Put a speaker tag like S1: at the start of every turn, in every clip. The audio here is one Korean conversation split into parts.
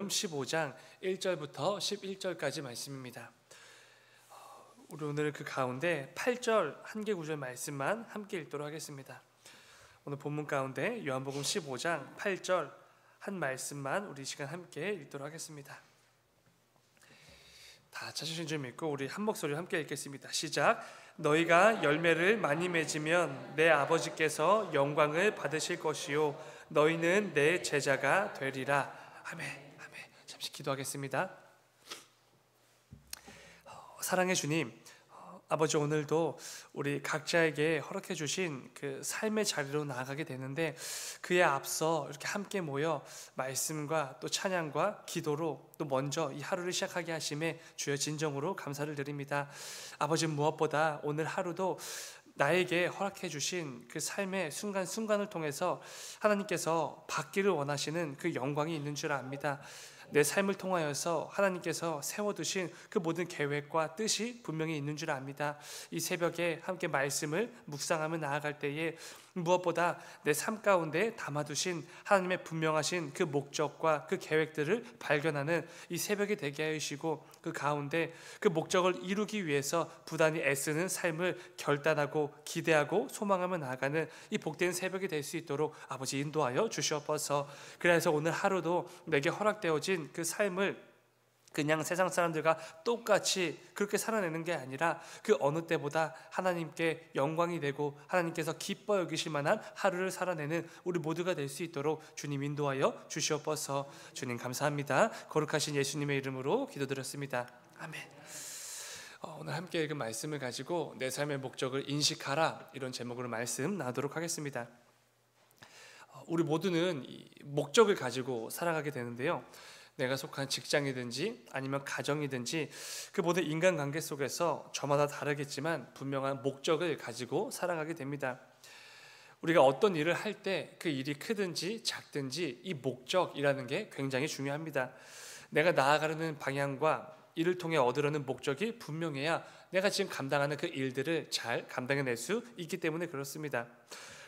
S1: 요한복음 15장 1절부터 11절까지 말씀입니다. 우리 오늘 그 가운데 8절 한 개 구절 말씀만 함께 읽도록 하겠습니다. 오늘 본문 가운데 요한복음 15장 8절 한 말씀만 우리 시간 함께 읽도록 하겠습니다. 다 찾으신 줄 믿고 우리 한 목소리로 함께 읽겠습니다. 시작. 너희가 열매를 많이 맺으면 내 아버지께서 영광을 받으실 것이요 너희는 내 제자가 되리라. 아멘. 아멘. 잠시 기도하겠습니다. 사랑의 주님, 아버지, 오늘도 우리 각자에게 허락해 주신 그 삶의 자리로 나아가게 되는데 그에 앞서 이렇게 함께 모여 말씀과 또 찬양과 기도로 또 먼저 이 하루를 시작하게 하심에 주여 진정으로 감사를 드립니다. 아버지, 무엇보다 오늘 하루도 나에게 허락해 주신 그 삶의 순간순간을 통해서 하나님께서 받기를 원하시는 그 영광이 있는 줄 압니다. 내 삶을 통하여서 하나님께서 세워두신 그 모든 계획과 뜻이 분명히 있는 줄 압니다. 이 새벽에 함께 말씀을 묵상하며 나아갈 때에 무엇보다 내 삶 가운데 담아두신 하나님의 분명하신 그 목적과 그 계획들을 발견하는 이 새벽이 되게 하시고 그 가운데 그 목적을 이루기 위해서 부단히 애쓰는 삶을 결단하고 기대하고 소망하며 나아가는 이 복된 새벽이 될 수 있도록 아버지 인도하여 주시옵소서. 그래서 오늘 하루도 내게 허락되어진 그 삶을 그냥 세상 사람들과 똑같이 그렇게 살아내는 게 아니라 그 어느 때보다 하나님께 영광이 되고 하나님께서 기뻐 여기실 만한 하루를 살아내는 우리 모두가 될 수 있도록 주님 인도하여 주시옵소서. 주님 감사합니다. 거룩하신 예수님의 이름으로 기도드렸습니다. 아멘. 오늘 함께 읽은 말씀을 가지고 내 삶의 목적을 인식하라, 이런 제목으로 말씀 나누도록 하겠습니다. 우리 모두는 이 목적을 가지고 살아가게 되는데요, 내가 속한 직장이든지 아니면 가정이든지 그 모든 인간관계 속에서 저마다 다르겠지만 분명한 목적을 가지고 살아가게 됩니다. 우리가 어떤 일을 할 때 그 일이 크든지 작든지 이 목적이라는 게 굉장히 중요합니다. 내가 나아가려는 방향과 이를 통해 얻으려는 목적이 분명해야 내가 지금 감당하는 그 일들을 잘 감당해낼 수 있기 때문에 그렇습니다.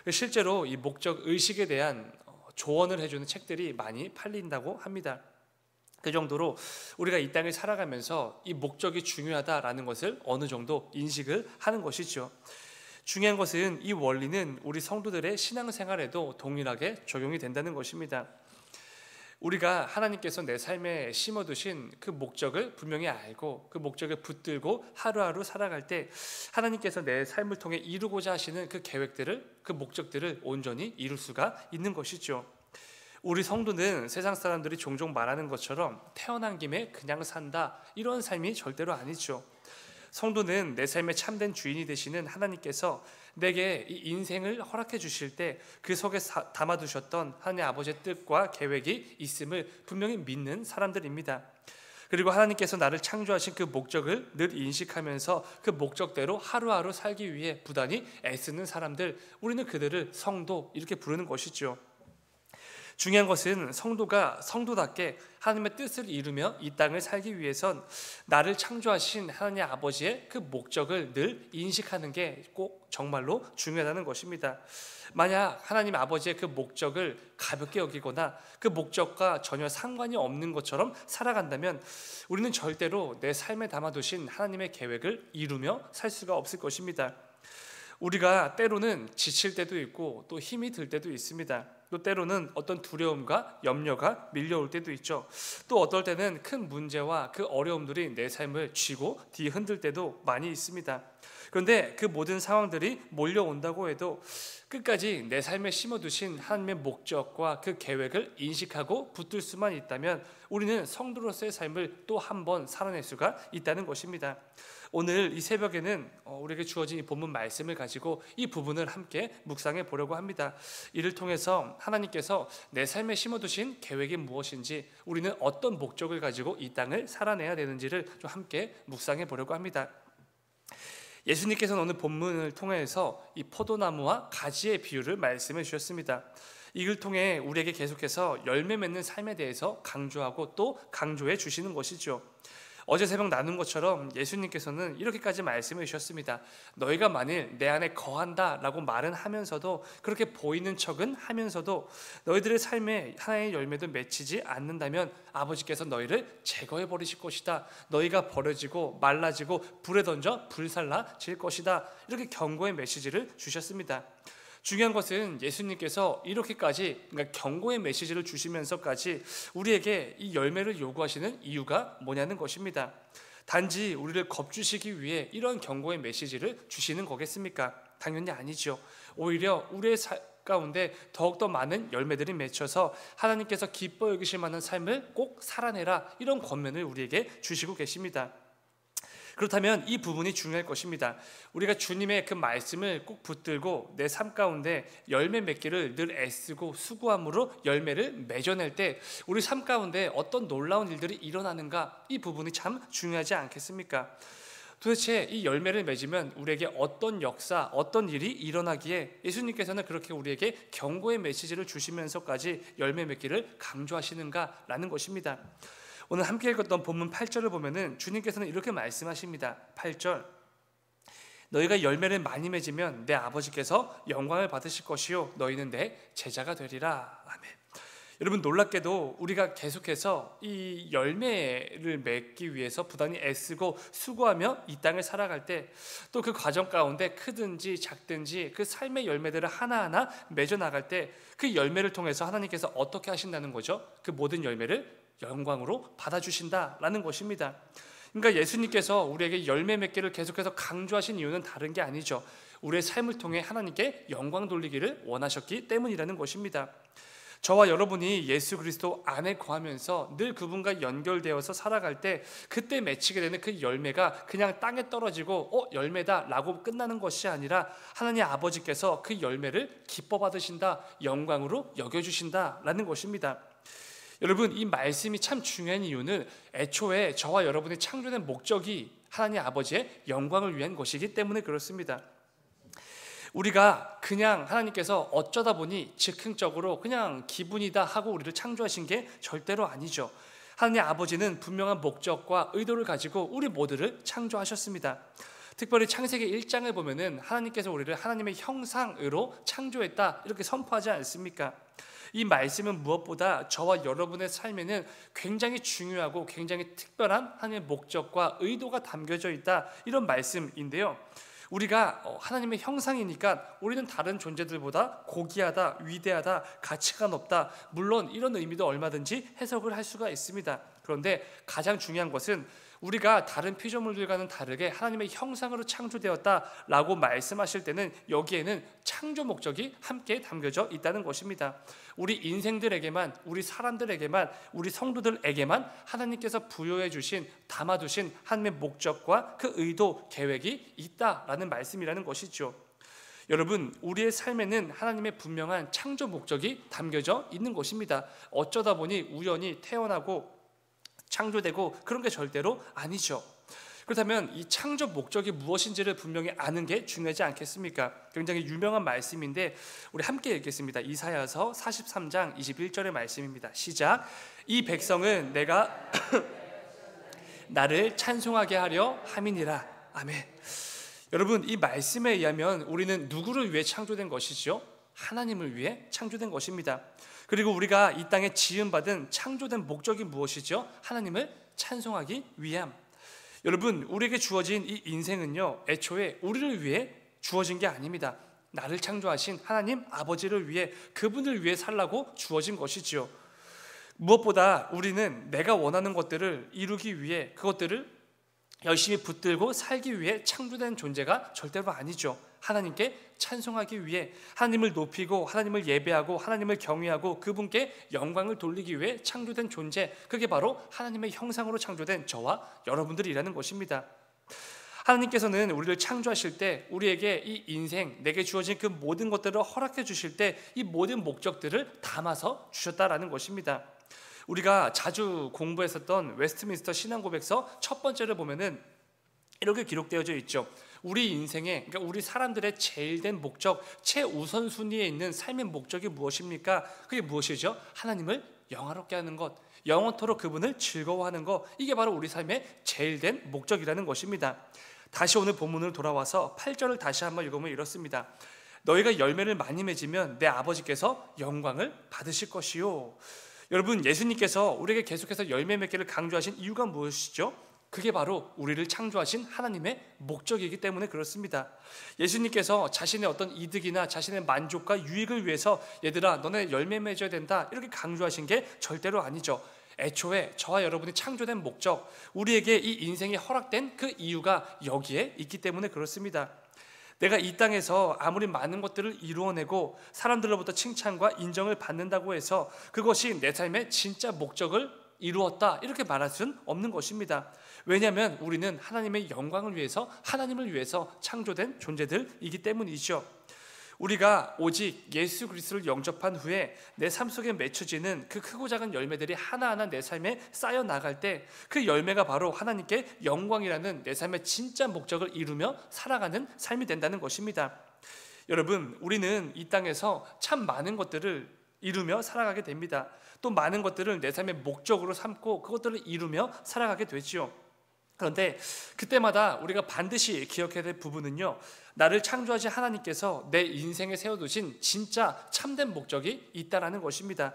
S1: 실제로 이 목적 의식에 대한 조언을 해주는 책들이 많이 팔린다고 합니다. 그 정도로 우리가 이 땅을 살아가면서 이 목적이 중요하다라는 것을 어느 정도 인식을 하는 것이죠. 중요한 것은 이 원리는 우리 성도들의 신앙생활에도 동일하게 적용이 된다는 것입니다. 우리가 하나님께서 내 삶에 심어두신 그 목적을 분명히 알고 그 목적을 붙들고 하루하루 살아갈 때 하나님께서 내 삶을 통해 이루고자 하시는 그 계획들을, 그 목적들을 온전히 이룰 수가 있는 것이죠. 우리 성도는 세상 사람들이 종종 말하는 것처럼 태어난 김에 그냥 산다, 이런 삶이 절대로 아니죠. 성도는 내 삶의 참된 주인이 되시는 하나님께서 내게 이 인생을 허락해 주실 때 그 속에 담아두셨던 하나님 아버지의 뜻과 계획이 있음을 분명히 믿는 사람들입니다. 그리고 하나님께서 나를 창조하신 그 목적을 늘 인식하면서 그 목적대로 하루하루 살기 위해 부단히 애쓰는 사람들, 우리는 그들을 성도, 이렇게 부르는 것이죠. 중요한 것은 성도가 성도답게 하나님의 뜻을 이루며 이 땅을 살기 위해선 나를 창조하신 하나님 아버지의 그 목적을 늘 인식하는 게 꼭 정말로 중요하다는 것입니다. 만약 하나님 아버지의 그 목적을 가볍게 여기거나 그 목적과 전혀 상관이 없는 것처럼 살아간다면 우리는 절대로 내 삶에 담아두신 하나님의 계획을 이루며 살 수가 없을 것입니다. 우리가 때로는 지칠 때도 있고 또 힘이 들 때도 있습니다. 또 때로는 어떤 두려움과 염려가 밀려올 때도 있죠. 또 어떨 때는 큰 문제와 그 어려움들이 내 삶을 쥐고 뒤흔들 때도 많이 있습니다. 그런데 그 모든 상황들이 몰려온다고 해도 끝까지 내 삶에 심어두신 하나님의 목적과 그 계획을 인식하고 붙들 수만 있다면 우리는 성도로서의 삶을 또 한 번 살아낼 수가 있다는 것입니다. 오늘 이 새벽에는 우리에게 주어진 이 본문 말씀을 가지고 이 부분을 함께 묵상해 보려고 합니다. 이를 통해서 하나님께서 내 삶에 심어두신 계획이 무엇인지, 우리는 어떤 목적을 가지고 이 땅을 살아내야 되는지를 좀 함께 묵상해 보려고 합니다. 예수님께서는 오늘 본문을 통해서 이 포도나무와 가지의 비유를 말씀해 주셨습니다. 이걸 통해 우리에게 계속해서 열매 맺는 삶에 대해서 강조하고 또 강조해 주시는 것이죠. 어제 새벽 나눈 것처럼 예수님께서는 이렇게까지 말씀해 주셨습니다. 너희가 만일 내 안에 거한다 라고 말은 하면서도, 그렇게 보이는 척은 하면서도 너희들의 삶에 하나의 열매도 맺히지 않는다면 아버지께서 너희를 제거해 버리실 것이다. 너희가 버려지고 말라지고 불에 던져 불살라질 것이다. 이렇게 경고의 메시지를 주셨습니다. 중요한 것은 예수님께서 이렇게까지, 그러니까 경고의 메시지를 주시면서까지 우리에게 이 열매를 요구하시는 이유가 뭐냐는 것입니다. 단지 우리를 겁주시기 위해 이런 경고의 메시지를 주시는 거겠습니까? 당연히 아니죠. 오히려 우리의 가운데 더욱더 많은 열매들이 맺혀서 하나님께서 기뻐 여기실 만한 삶을 꼭 살아내라, 이런 권면을 우리에게 주시고 계십니다. 그렇다면 이 부분이 중요할 것입니다. 우리가 주님의 그 말씀을 꼭 붙들고 내 삶 가운데 열매 맺기를 늘 애쓰고 수고함으로 열매를 맺어낼 때 우리 삶 가운데 어떤 놀라운 일들이 일어나는가, 이 부분이 참 중요하지 않겠습니까? 도대체 이 열매를 맺으면 우리에게 어떤 역사, 어떤 일이 일어나기에 예수님께서는 그렇게 우리에게 경고의 메시지를 주시면서까지 열매 맺기를 강조하시는가라는 것입니다. 오늘 함께 읽었던 본문 8절을 보면은 주님께서는 이렇게 말씀하십니다. 8절, 너희가 열매를 많이 맺으면 내 아버지께서 영광을 받으실 것이요 너희는 내 제자가 되리라. 아멘. 여러분, 놀랍게도 우리가 계속해서 이 열매를 맺기 위해서 부단히 애쓰고 수고하며 이 땅을 살아갈 때 또 그 과정 가운데 크든지 작든지 그 삶의 열매들을 하나하나 맺어 나갈 때 그 열매를 통해서 하나님께서 어떻게 하신다는 거죠? 그 모든 열매를 영광으로 받아주신다라는 것입니다. 그러니까 예수님께서 우리에게 열매 맺기를 계속해서 강조하신 이유는 다른 게 아니죠. 우리의 삶을 통해 하나님께 영광 돌리기를 원하셨기 때문이라는 것입니다. 저와 여러분이 예수 그리스도 안에 거하면서 늘 그분과 연결되어서 살아갈 때 그때 맺히게 되는 그 열매가 그냥 땅에 떨어지고 열매다 라고 끝나는 것이 아니라 하나님 아버지께서 그 열매를 기뻐 받으신다, 영광으로 여겨주신다라는 것입니다. 여러분, 이 말씀이 참 중요한 이유는 애초에 저와 여러분의 창조된 목적이 하나님 아버지의 영광을 위한 것이기 때문에 그렇습니다. 우리가 그냥 하나님께서 어쩌다 보니 즉흥적으로 그냥 기분이다 하고 우리를 창조하신 게 절대로 아니죠. 하나님 아버지는 분명한 목적과 의도를 가지고 우리 모두를 창조하셨습니다. 특별히 창세기 1장을 보면은 하나님께서 우리를 하나님의 형상으로 창조했다 이렇게 선포하지 않습니까? 이 말씀은 무엇보다 저와 여러분의 삶에는 굉장히 중요하고 굉장히 특별한 하나님의 목적과 의도가 담겨져 있다, 이런 말씀인데요. 우리가 하나님의 형상이니까 우리는 다른 존재들보다 고귀하다, 위대하다, 가치가 높다, 물론 이런 의미도 얼마든지 해석을 할 수가 있습니다. 그런데 가장 중요한 것은 우리가 다른 피조물들과는 다르게 하나님의 형상으로 창조되었다라고 말씀하실 때는 여기에는 창조 목적이 함께 담겨져 있다는 것입니다. 우리 인생들에게만, 우리 사람들에게만, 우리 성도들에게만 하나님께서 부여해 주신, 담아두신 하나님의 목적과 그 의도, 계획이 있다라는 말씀이라는 것이죠. 여러분, 우리의 삶에는 하나님의 분명한 창조 목적이 담겨져 있는 것입니다. 어쩌다 보니 우연히 태어나고 창조되고 그런 게 절대로 아니죠. 그렇다면 이 창조 목적이 무엇인지를 분명히 아는 게 중요하지 않겠습니까? 굉장히 유명한 말씀인데 우리 함께 읽겠습니다. 이사야서 43장 21절의 말씀입니다. 시작. 이 백성은 내가 나를 찬송하게 하려 함이니라. 아멘. 여러분, 이 말씀에 의하면 우리는 누구를 위해 창조된 것이죠? 하나님을 위해 창조된 것입니다. 그리고 우리가 이 땅에 지음받은 창조된 목적이 무엇이죠? 하나님을 찬송하기 위함. 여러분, 우리에게 주어진 이 인생은요, 애초에 우리를 위해 주어진 게 아닙니다. 나를 창조하신 하나님 아버지를 위해, 그분을 위해 살라고 주어진 것이지요. 무엇보다 우리는 내가 원하는 것들을 이루기 위해, 그것들을 열심히 붙들고 살기 위해 창조된 존재가 절대로 아니죠. 하나님께 찬송하기 위해, 하나님을 높이고 하나님을 예배하고 하나님을 경외하고 그분께 영광을 돌리기 위해 창조된 존재, 그게 바로 하나님의 형상으로 창조된 저와 여러분들이라는 것입니다. 하나님께서는 우리를 창조하실 때 우리에게 이 인생, 내게 주어진 그 모든 것들을 허락해 주실 때 이 모든 목적들을 담아서 주셨다라는 것입니다. 우리가 자주 공부했었던 웨스트민스터 신앙고백서 첫 번째를 보면은 이렇게 기록되어져 있죠. 우리 인생에, 그러니까 우리 사람들의 제일된 목적, 최우선순위에 있는 삶의 목적이 무엇입니까? 그게 무엇이죠? 하나님을 영화롭게 하는 것, 영원토록 그분을 즐거워하는 거, 이게 바로 우리 삶의 제일된 목적이라는 것입니다. 다시 오늘 본문으로 돌아와서 8절을 다시 한번 읽으면 이렇습니다. 너희가 열매를 많이 맺으면 내 아버지께서 영광을 받으실 것이요. 여러분, 예수님께서 우리에게 계속해서 열매 맺기를 강조하신 이유가 무엇이죠? 그게 바로 우리를 창조하신 하나님의 목적이기 때문에 그렇습니다. 예수님께서 자신의 어떤 이득이나 자신의 만족과 유익을 위해서 얘들아 너네 열매 맺어야 된다 이렇게 강조하신 게 절대로 아니죠. 애초에 저와 여러분이 창조된 목적, 우리에게 이 인생이 허락된 그 이유가 여기에 있기 때문에 그렇습니다. 내가 이 땅에서 아무리 많은 것들을 이루어내고 사람들로부터 칭찬과 인정을 받는다고 해서 그것이 내 삶의 진짜 목적을 이루었다 이렇게 말할 수는 없는 것입니다. 왜냐하면 우리는 하나님의 영광을 위해서, 하나님을 위해서 창조된 존재들이기 때문이죠. 우리가 오직 예수 그리스도를 영접한 후에 내 삶 속에 맺혀지는 그 크고 작은 열매들이 하나하나 내 삶에 쌓여 나갈 때 그 열매가 바로 하나님께 영광이라는 내 삶의 진짜 목적을 이루며 살아가는 삶이 된다는 것입니다. 여러분, 우리는 이 땅에서 참 많은 것들을 이루며 살아가게 됩니다. 또 많은 것들을 내 삶의 목적으로 삼고 그것들을 이루며 살아가게 되지요. 그런데 그때마다 우리가 반드시 기억해야 될 부분은요, 나를 창조하신 하나님께서 내 인생에 세워두신 진짜 참된 목적이 있다는 것입니다.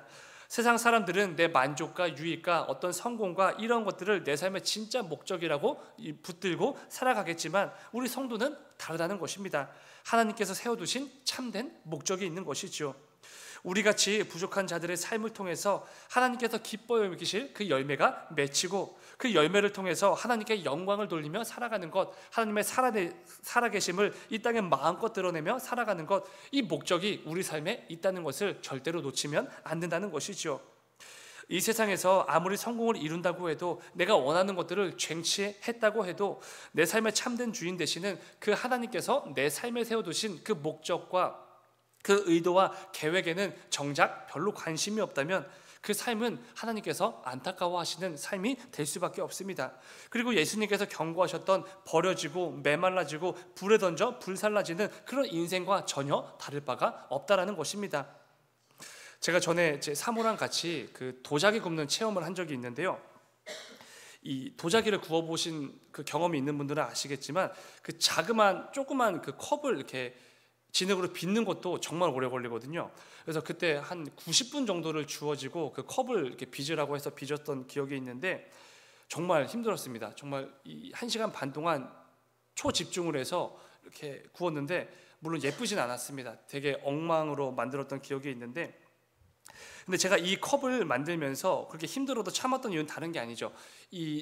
S1: 세상 사람들은 내 만족과 유익과 어떤 성공과 이런 것들을 내 삶의 진짜 목적이라고 붙들고 살아가겠지만 우리 성도는 다르다는 것입니다. 하나님께서 세워두신 참된 목적이 있는 것이죠. 우리같이 부족한 자들의 삶을 통해서 하나님께서 기뻐 여기실 그 열매가 맺히고 그 열매를 통해서 하나님께 영광을 돌리며 살아가는 것, 하나님의 살아계심을 이 땅에 마음껏 드러내며 살아가는 것, 이 목적이 우리 삶에 있다는 것을 절대로 놓치면 안 된다는 것이죠. 이 세상에서 아무리 성공을 이룬다고 해도, 내가 원하는 것들을 쟁취했다고 해도 내 삶의 참된 주인 되시는 그 하나님께서 내 삶에 세워두신 그 목적과 그 의도와 계획에는 정작 별로 관심이 없다면 그 삶은 하나님께서 안타까워하시는 삶이 될 수밖에 없습니다. 그리고 예수님께서 경고하셨던 버려지고 메말라지고 불에 던져 불살라지는 그런 인생과 전혀 다를 바가 없다라는 것입니다. 제가 전에 제 사모랑 같이 그 도자기 굽는 체험을 한 적이 있는데요. 이 도자기를 구워보신 그 경험이 있는 분들은 아시겠지만 그 조그만 그 컵을 이렇게 진흙으로 빚는 것도 정말 오래 걸리거든요. 그래서 그때 한 90분 정도를 주어지고 그 컵을 이렇게 빚으라고 해서 빚었던 기억이 있는데 정말 힘들었습니다. 정말 이 1시간 반 동안 초집중을 해서 이렇게 구웠는데 물론 예쁘진 않았습니다. 되게 엉망으로 만들었던 기억이 있는데, 근데 제가 이 컵을 만들면서 그렇게 힘들어도 참았던 이유는 다른 게 아니죠.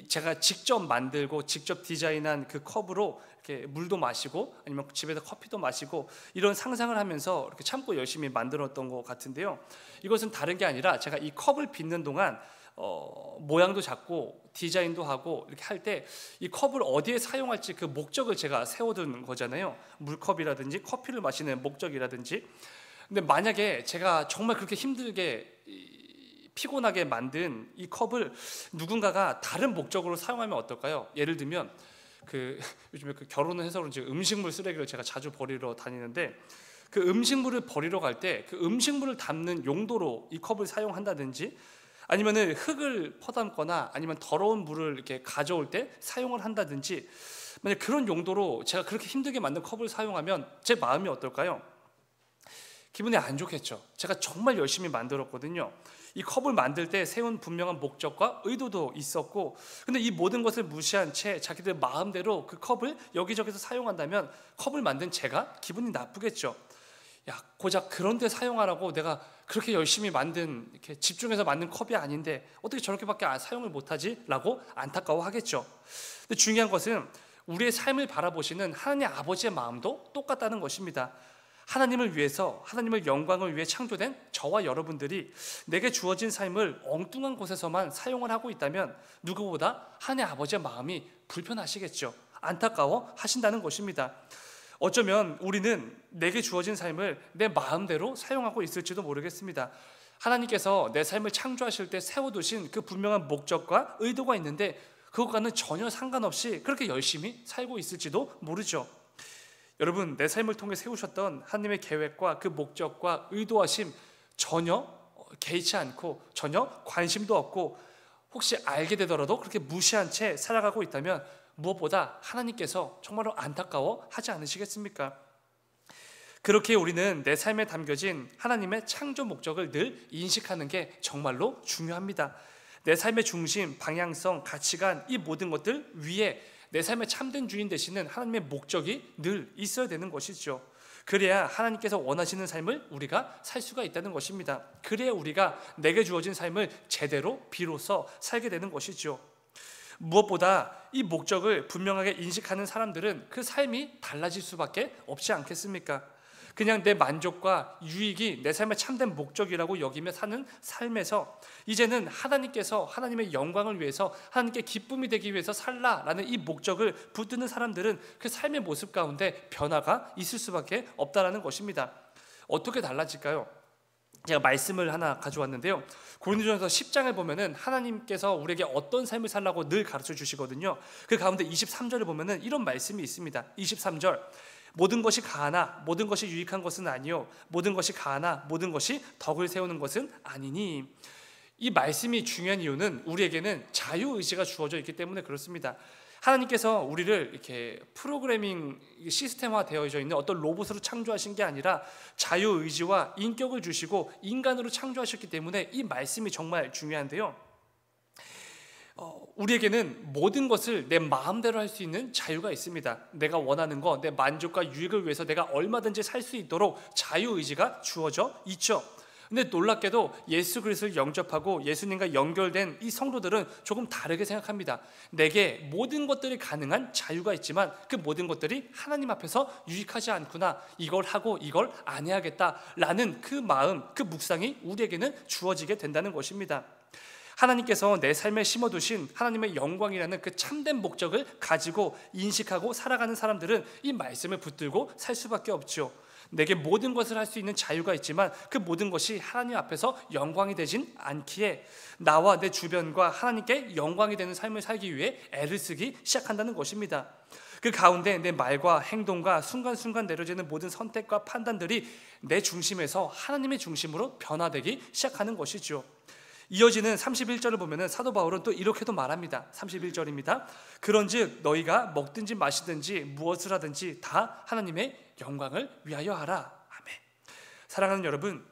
S1: 제가 직접 만들고 직접 디자인한 그 컵으로 이렇게 물도 마시고 아니면 집에서 커피도 마시고 이런 상상을 하면서 이렇게 참고 열심히 만들었던 것 같은데요. 이것은 다른 게 아니라 제가 이 컵을 빚는 동안 모양도 잡고 디자인도 하고 이렇게 할 때 이 컵을 어디에 사용할지 그 목적을 제가 세워두는 거잖아요. 물컵이라든지 커피를 마시는 목적이라든지. 근데 만약에 제가 정말 그렇게 힘들게 피곤하게 만든 이 컵을 누군가가 다른 목적으로 사용하면 어떨까요? 예를 들면 요즘에 결혼을 해서 그런지 음식물 쓰레기를 제가 자주 버리러 다니는데 그 음식물을 버리러 갈 때 그 음식물을 담는 용도로 이 컵을 사용한다든지, 아니면은 흙을 퍼담거나 아니면 더러운 물을 이렇게 가져올 때 사용을 한다든지, 만약 그런 용도로 제가 그렇게 힘들게 만든 컵을 사용하면 제 마음이 어떨까요? 기분이 안 좋겠죠. 제가 정말 열심히 만들었거든요. 이 컵을 만들 때 세운 분명한 목적과 의도도 있었고, 근데 이 모든 것을 무시한 채 자기들 마음대로 그 컵을 여기저기서 사용한다면 컵을 만든 제가 기분이 나쁘겠죠. 야, 고작 그런 데 사용하라고 내가 그렇게 열심히 만든, 이렇게 집중해서 만든 컵이 아닌데 어떻게 저렇게밖에 사용을 못하지? 라고 안타까워하겠죠. 근데 중요한 것은 우리의 삶을 바라보시는 하나님 아버지의 마음도 똑같다는 것입니다. 하나님을 위해서, 하나님의 영광을 위해 창조된 저와 여러분들이 내게 주어진 삶을 엉뚱한 곳에서만 사용을 하고 있다면 누구보다 하나님 아버지의 마음이 불편하시겠죠. 안타까워 하신다는 것입니다. 어쩌면 우리는 내게 주어진 삶을 내 마음대로 사용하고 있을지도 모르겠습니다. 하나님께서 내 삶을 창조하실 때 세워두신 그 분명한 목적과 의도가 있는데 그것과는 전혀 상관없이 그렇게 열심히 살고 있을지도 모르죠. 여러분, 내 삶을 통해 세우셨던 하나님의 계획과 그 목적과 의도하심 전혀 개의치 않고 전혀 관심도 없고 혹시 알게 되더라도 그렇게 무시한 채 살아가고 있다면 무엇보다 하나님께서 정말로 안타까워 하지 않으시겠습니까? 그렇게 우리는 내 삶에 담겨진 하나님의 창조 목적을 늘 인식하는 게 정말로 중요합니다. 내 삶의 중심, 방향성, 가치관, 이 모든 것들 위에 내 삶의 참된 주인 되시는 하나님의 목적이 늘 있어야 되는 것이죠. 그래야 하나님께서 원하시는 삶을 우리가 살 수가 있다는 것입니다. 그래야 우리가 내게 주어진 삶을 제대로 비로소 살게 되는 것이죠. 무엇보다 이 목적을 분명하게 인식하는 사람들은 그 삶이 달라질 수밖에 없지 않겠습니까? 그냥 내 만족과 유익이 내 삶의 참된 목적이라고 여기며 사는 삶에서 이제는 하나님께서 하나님의 영광을 위해서 하나님께 기쁨이 되기 위해서 살라라는 이 목적을 붙드는 사람들은 그 삶의 모습 가운데 변화가 있을 수밖에 없다라는 것입니다. 어떻게 달라질까요? 제가 말씀을 하나 가져왔는데요. 고린도전서 10장을 보면은 하나님께서 우리에게 어떤 삶을 살라고 늘 가르쳐 주시거든요. 그 가운데 23절을 보면은 이런 말씀이 있습니다. 23절, 모든 것이 가하나 모든 것이 유익한 것은 아니요 모든 것이 가하나 모든 것이 덕을 세우는 것은 아니니. 이 말씀이 중요한 이유는 우리에게는 자유의지가 주어져 있기 때문에 그렇습니다. 하나님께서 우리를 이렇게 프로그래밍 시스템화 되어져 있는 어떤 로봇으로 창조하신 게 아니라 자유의지와 인격을 주시고 인간으로 창조하셨기 때문에 이 말씀이 정말 중요한데요. 우리에게는 모든 것을 내 마음대로 할 수 있는 자유가 있습니다. 내가 원하는 거, 내 만족과 유익을 위해서 내가 얼마든지 살 수 있도록 자유의지가 주어져 있죠. 근데 놀랍게도 예수 그리스도를 영접하고 예수님과 연결된 이 성도들은 조금 다르게 생각합니다. 내게 모든 것들이 가능한 자유가 있지만 그 모든 것들이 하나님 앞에서 유익하지 않구나, 이걸 하고 이걸 안 해야겠다라는 그 마음, 그 묵상이 우리에게는 주어지게 된다는 것입니다. 하나님께서 내 삶에 심어두신 하나님의 영광이라는 그 참된 목적을 가지고 인식하고 살아가는 사람들은 이 말씀을 붙들고 살 수밖에 없죠. 내게 모든 것을 할 수 있는 자유가 있지만 그 모든 것이 하나님 앞에서 영광이 되진 않기에 나와 내 주변과 하나님께 영광이 되는 삶을 살기 위해 애를 쓰기 시작한다는 것입니다. 그 가운데 내 말과 행동과 순간순간 내려지는 모든 선택과 판단들이 내 중심에서 하나님의 중심으로 변화되기 시작하는 것이죠. 이어지는 31절을 보면 사도 바울은 또 이렇게도 말합니다. 31절입니다. 그런즉 너희가 먹든지 마시든지 무엇을 하든지 다 하나님의 영광을 위하여 하라. 아멘. 사랑하는 여러분,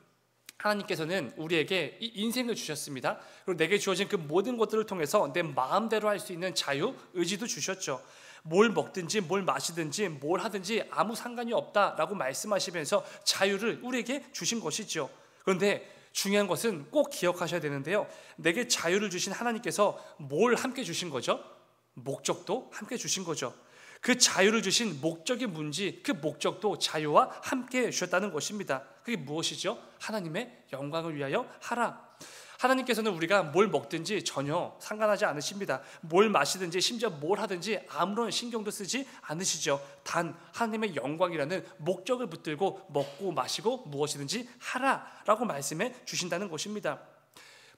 S1: 하나님께서는 우리에게 이 인생을 주셨습니다. 그리고 내게 주어진 그 모든 것들을 통해서 내 마음대로 할 수 있는 자유, 의지도 주셨죠. 뭘 먹든지 뭘 마시든지 뭘 하든지 아무 상관이 없다라고 말씀하시면서 자유를 우리에게 주신 것이죠. 그런데 중요한 것은 꼭 기억하셔야 되는데요. 내게 자유를 주신 하나님께서 뭘 함께 주신 거죠? 목적도 함께 주신 거죠. 그 자유를 주신 목적이 뭔지 그 목적도 자유와 함께 주셨다는 것입니다. 그게 무엇이죠? 하나님의 영광을 위하여 하라. 하나님께서는 우리가 뭘 먹든지 전혀 상관하지 않으십니다. 뭘 마시든지 심지어 뭘 하든지 아무런 신경도 쓰지 않으시죠. 단 하나님의 영광이라는 목적을 붙들고 먹고 마시고 무엇이든지 하라라고 말씀해 주신다는 것입니다.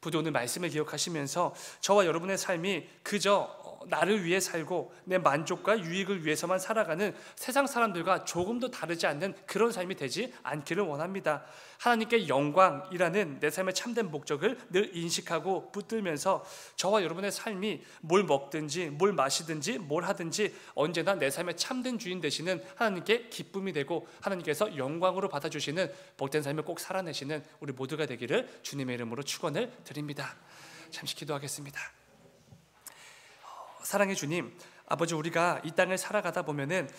S1: 부디 오늘 말씀을 기억하시면서 저와 여러분의 삶이 그저 나를 위해 살고 내 만족과 유익을 위해서만 살아가는 세상 사람들과 조금도 다르지 않는 그런 삶이 되지 않기를 원합니다. 하나님께 영광이라는 내 삶의 참된 목적을 늘 인식하고 붙들면서 저와 여러분의 삶이 뭘 먹든지 뭘 마시든지 뭘 하든지 언제나 내 삶의 참된 주인 되시는 하나님께 기쁨이 되고 하나님께서 영광으로 받아주시는 복된 삶을 꼭 살아내시는 우리 모두가 되기를 주님의 이름으로 축원을 드립니다. 잠시 기도하겠습니다. 사랑의 주님, 아버지, 우리가 이 땅을 살아가다 보면은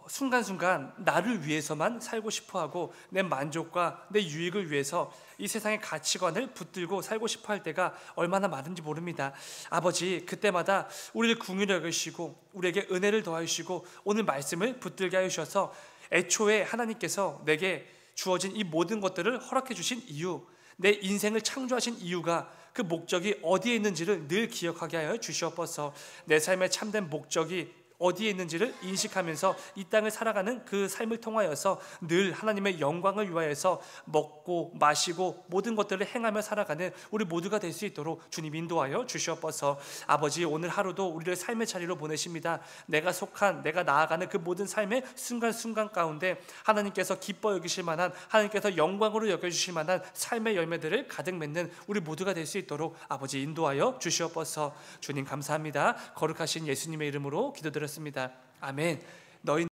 S1: 순간순간 나를 위해서만 살고 싶어하고 내 만족과 내 유익을 위해서 이 세상의 가치관을 붙들고 살고 싶어할 때가 얼마나 많은지 모릅니다. 아버지, 그때마다 우리를 긍휼히 여기시고 우리에게 은혜를 더하시고 오늘 말씀을 붙들게 하셔서 애초에 하나님께서 내게 주어진 이 모든 것들을 허락해 주신 이유, 내 인생을 창조하신 이유가 그 목적이 어디에 있는지를 늘 기억하게 하여 주시옵소서. 내 삶의 참된 목적이 어디에 있는지를 인식하면서 이 땅을 살아가는 그 삶을 통하여서 늘 하나님의 영광을 위하여서 먹고 마시고 모든 것들을 행하며 살아가는 우리 모두가 될 수 있도록 주님 인도하여 주시옵소서. 아버지, 오늘 하루도 우리를 삶의 자리로 보내십니다. 내가 나아가는 그 모든 삶의 순간순간 가운데 하나님께서 기뻐 여기실 만한, 하나님께서 영광으로 여겨주실 만한 삶의 열매들을 가득 맺는 우리 모두가 될 수 있도록 아버지 인도하여 주시옵소서. 주님 감사합니다. 거룩하신 예수님의 이름으로 기도드렸습니다. 아멘. 너희